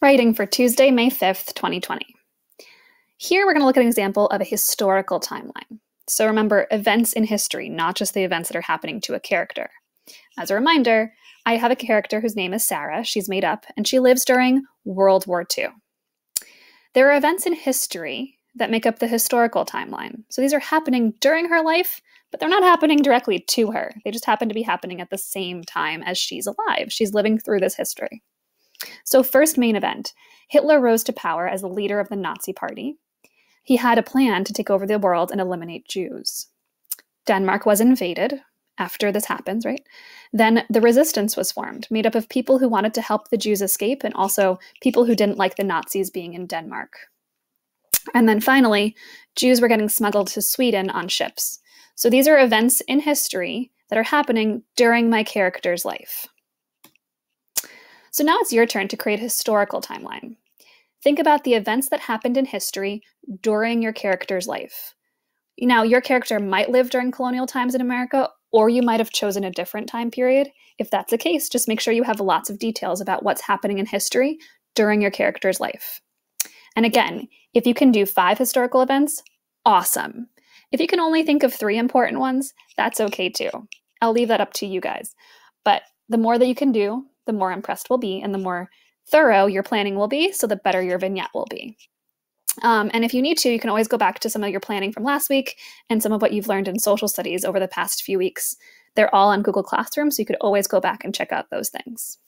Writing for Tuesday, May 5th, 2020. Here we're going to look at an example of a historical timeline. So remember, events in history, not just the events that are happening to a character. As a reminder, I have a character whose name is Sarah. She's made up, and she lives during World War II. There are events in history that make up the historical timeline. So these are happening during her life, but they're not happening directly to her. They just happen to be happening at the same time as she's alive. She's living through this history. So first main event, Hitler rose to power as the leader of the Nazi Party. He had a plan to take over the world and eliminate Jews. Denmark was invaded after this happens, right? Then the resistance was formed, made up of people who wanted to help the Jews escape and also people who didn't like the Nazis being in Denmark. And then finally, Jews were getting smuggled to Sweden on ships. So these are events in history that are happening during my character's life. So now it's your turn to create a historical timeline. Think about the events that happened in history during your character's life. Now, your character might live during colonial times in America, or you might have chosen a different time period. If that's the case, just make sure you have lots of details about what's happening in history during your character's life. And again, if you can do 5 historical events, awesome. If you can only think of 3 important ones, that's okay too. I'll leave that up to you guys. But the more that you can do, the more impressed we'll be, and the more thorough your planning will be, so the better your vignette will be. And if you need to, you can always go back to some of your planning from last week and some of what you've learned in social studies over the past few weeks. They're all on Google Classroom, so you could always go back and check out those things.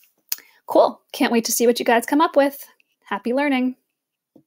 Cool. Can't wait to see what you guys come up with. Happy learning.